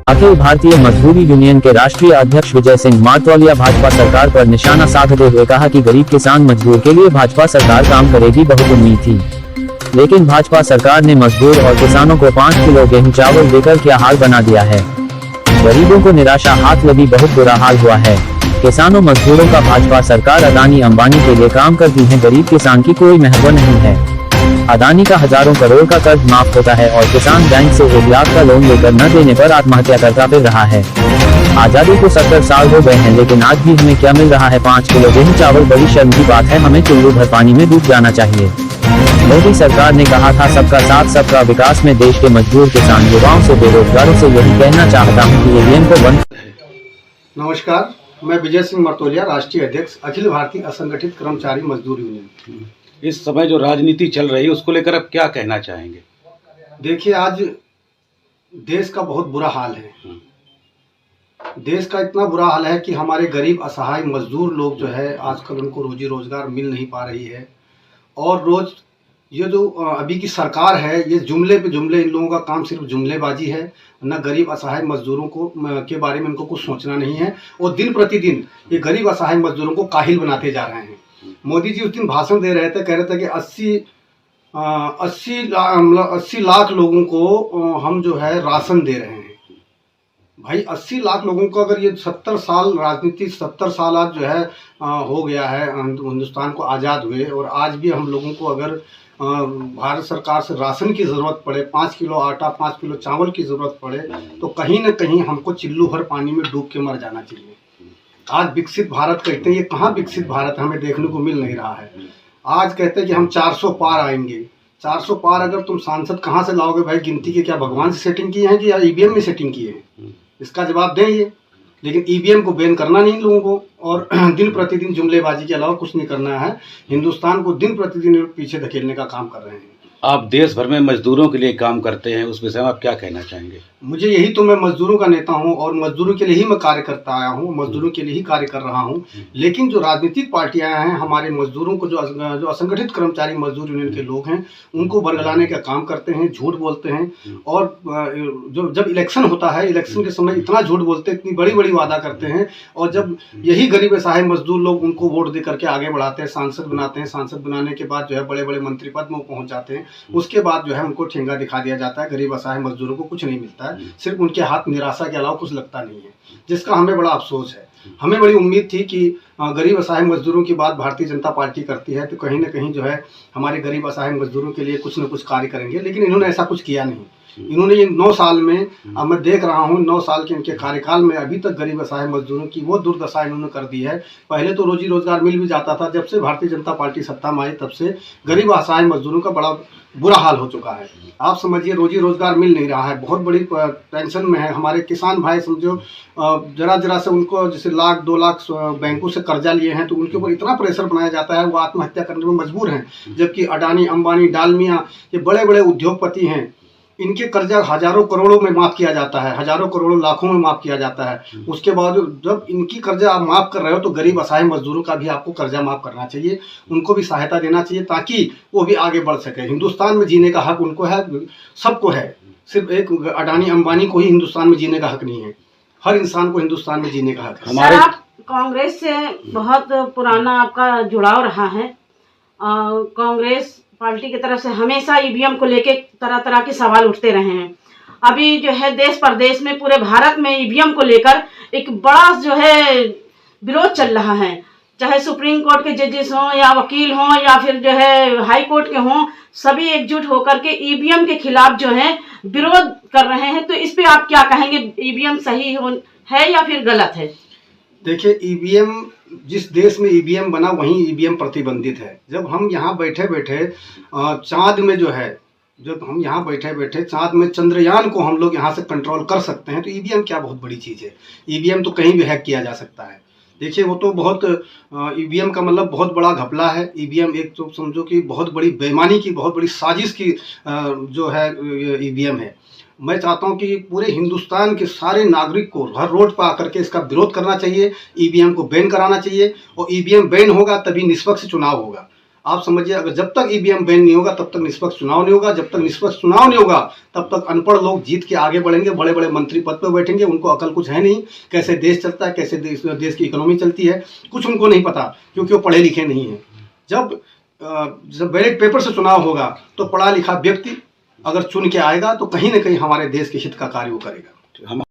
अखिल भारतीय मजदूरी यूनियन के राष्ट्रीय अध्यक्ष विजय सिंह मारतोलिया भाजपा सरकार पर निशाना साधते हुए कहा कि गरीब किसान मजदूर के लिए भाजपा सरकार काम करेगी, बहुत उम्मीद थी, लेकिन भाजपा सरकार ने मजदूर और किसानों को 5 किलो गेहूं चावल देकर क्या हाल बना दिया है। गरीबों को निराशा हाथ लगी, बहुत बुरा हाल हुआ है। किसानों मजदूरों का भाजपा सरकार अदानी अंबानी के लिए काम करती है, गरीब किसान की कोई महत्व नहीं है। अदानी का हजारों करोड़ का कर्ज माफ होता है और किसान बैंक से 1 लाख का लोन लेकर न देने पर आत्महत्या करता फिर रहा है। आजादी को 70 साल हो गए हैं, लेकिन आज भी हमें क्या मिल रहा है? 5 किलो गेहूं चावल, बड़ी शर्म की बात है। हमें चुल्लू भर पानी में डूब जाना चाहिए। मोदी सरकार ने कहा था सबका साथ सबका विकास में देश के मजदूर, किसान, युवाओं से, बेरोजगारों से यही कहना चाहता हूँ कि ईवीएम को बंद। नमस्कार, मैं विजय सिंह मारतोलिया, राष्ट्रीय अध्यक्ष अखिल भारतीय असंगठित कर्मचारी मजदूर यूनियन। इस समय जो राजनीति चल रही है उसको लेकर आप क्या कहना चाहेंगे? देखिए, आज देश का बहुत बुरा हाल है। देश का इतना बुरा हाल है कि हमारे गरीब असहाय मजदूर लोग जो है आजकल उनको रोजी रोजगार मिल नहीं पा रही है। और रोज ये जो अभी की सरकार है, ये जुमले पे जुमले, इन लोगों का काम सिर्फ जुमलेबाजी है। न गरीब असहाय मजदूरों को के बारे में इनको कुछ सोचना नहीं है और दिन प्रतिदिन ये गरीब असहाय मजदूरों को काहिल बनाते जा रहे हैं। मोदी जी उस दिन भाषण दे रहे थे, कह रहे थे कि 80 लाख लोगों को हम जो है राशन दे रहे हैं। भाई 80 लाख लोगों को, अगर ये 70 साल राजनीति, 70 साल आज जो है हो गया है हिंदुस्तान को आज़ाद हुए, और आज भी हम लोगों को अगर भारत सरकार से राशन की ज़रूरत पड़े, 5 किलो आटा, 5 किलो चावल की ज़रूरत पड़े, तो कहीं ना कहीं हमको चिल्लू भर पानी में डूब के मर जाना चाहिए। आज विकसित भारत कहते हैं, ये कहाँ विकसित भारत हमें देखने को मिल नहीं रहा है। आज कहते हैं कि हम 400 पार आएंगे। 400 पार अगर तुम सांसद कहाँ से लाओगे भाई? गिनती के क्या भगवान से सेटिंग किए हैं कि या ईवीएम में सेटिंग किए हैं? इसका जवाब दें ये। लेकिन ईवीएम को बैन करना नहीं लोगों को, और दिन प्रतिदिन जुमलेबाजी के अलावा कुछ नहीं करना है। हिंदुस्तान को दिन प्रतिदिन पीछे धकेलने का काम कर रहे हैं। आप देश भर में मजदूरों के लिए काम करते हैं, उस विषय में आप क्या कहना चाहेंगे? मुझे यही तो, मैं मजदूरों का नेता हूं और मजदूरों के लिए ही मैं कार्य करता आया हूं, मजदूरों के लिए ही कार्य कर रहा हूं। लेकिन जो राजनीतिक पार्टियां हैं, हमारे मजदूरों को, जो असंगठित कर्मचारी मजदूर यूनियन के लोग हैं, उनको बरगलाने का काम करते हैं, झूठ बोलते हैं। और जो जब इलेक्शन होता है, इलेक्शन के समय इतना झूठ बोलते हैं, इतनी बड़ी बड़ी वादा करते हैं, और जब यही गरीब असहाय मजदूर लोग उनको वोट दे करके आगे बढ़ाते हैं, सांसद बनाते हैं, सांसद बनाने के बाद जो है बड़े बड़े मंत्री पद में पहुंच जाते हैं, उसके बाद जो है उनको ठेंगा दिखा दिया जाता है। गरीब असहाय मजदूरों को कुछ नहीं मिलता है, सिर्फ उनके हाथ निराशा के अलावा कुछ लगता नहीं है, जिसका हमें बड़ा अफसोस है। हमें बड़ी उम्मीद थी कि गरीब असहाय मजदूरों की बात भारतीय जनता पार्टी करती है तो कहीं ना कहीं जो है हमारे गरीब असहाय मजदूरों के लिए कुछ न कुछ कार्य करेंगे, लेकिन इन्होंने ऐसा कुछ किया नहीं। इन्होंने ये 9 साल में, अब मैं देख रहा हूँ 9 साल के इनके कार्यकाल में अभी तक गरीब असहाय मजदूरों की वो दुर्दशा इन्होंने कर दी है। पहले तो रोजी रोजगार मिल भी जाता था, जब से भारतीय जनता पार्टी सत्ता में आई तब से गरीब असहाय मजदूरों का बड़ा बुरा हाल हो चुका है। आप समझिए, रोजी रोजगार मिल नहीं रहा है, बहुत बड़ी टेंशन में है। हमारे किसान भाई समझो, जरा से उनको जैसे 1-2 लाख बैंकों से कर्जा लिए हैं, तो उनके ऊपर इतना प्रेशर बनाया जाता है, वो आत्महत्या करने में मजबूर हैं। जबकि अडानी, अंबानी, डालमिया, ये बड़े बड़े उद्योगपति हैं, इनके कर्जा हजारों करोड़ों में माफ़ किया जाता है, हजारों करोड़ों लाखों में माफ़ किया जाता है। उसके बाद जब इनकी कर्जा आप माफ़ कर रहे हो, तो गरीब असहाय मजदूरों का भी आपको कर्जा माफ़ करना चाहिए, उनको भी सहायता देना चाहिए, ताकि वो भी आगे बढ़ सके। हिंदुस्तान में जीने का हक उनको है, सबको है, सिर्फ एक अडानी अंबानी को ही हिंदुस्तान में जीने का हक नहीं है। हर इंसान को हिंदुस्तान में जीने का हक है। सर, आप कांग्रेस से बहुत पुराना आपका जुड़ाव रहा है। कांग्रेस पार्टी की तरफ से हमेशा ईवीएम को लेके तरह तरह के सवाल उठते रहे हैं। अभी जो है देश प्रदेश में, पूरे भारत में ईवीएम को लेकर एक बड़ा जो है विरोध चल रहा है। चाहे सुप्रीम कोर्ट के जजेस हों या वकील हों या फिर जो है हाई कोर्ट के हों, सभी एकजुट होकर के ईवीएम के खिलाफ जो है विरोध कर रहे हैं। तो इस पे आप क्या कहेंगे? ईवीएम सही है या फिर गलत है? देखिए, ईवीएम, जिस देश में ईवीएम बना वहीं ईवीएम प्रतिबंधित है। जब हम यहाँ बैठे बैठे चाँद में जो है, जब हम यहाँ बैठे बैठे चाँद में चंद्रयान को हम लोग यहाँ से कंट्रोल कर सकते हैं, तो ईवीएम क्या बहुत बड़ी चीज़ है? ईवीएम तो कहीं भी हैक किया जा सकता है। देखिए, वो तो बहुत, ईवीएम का मतलब बहुत बड़ा घपला है। ईवीएम एक तो समझो कि बहुत बड़ी बेईमानी की, बहुत बड़ी साजिश की जो है ईवीएम है। मैं चाहता हूं कि पूरे हिंदुस्तान के सारे नागरिक को हर रोड पर आकर के इसका विरोध करना चाहिए, ईवीएम को बैन कराना चाहिए, और ईवीएम बैन होगा तभी निष्पक्ष चुनाव होगा। आप समझिए, अगर जब तक ईवीएम बैन नहीं होगा तब तक निष्पक्ष चुनाव नहीं होगा, जब तक निष्पक्ष चुनाव नहीं होगा तब तक अनपढ़ लोग जीत के आगे बढ़ेंगे, बड़े बड़े मंत्री पद पर बैठेंगे, उनको अकल कुछ है नहीं, कैसे देश चलता है, कैसे देश की इकोनॉमी चलती है, कुछ उनको नहीं पता, क्योंकि वो पढ़े लिखे नहीं हैं। जब बैलेट पेपर से चुनाव होगा तो पढ़ा लिखा व्यक्ति अगर चुन के आएगा तो कहीं ना कहीं हमारे देश के हित का कार्य वो करेगा।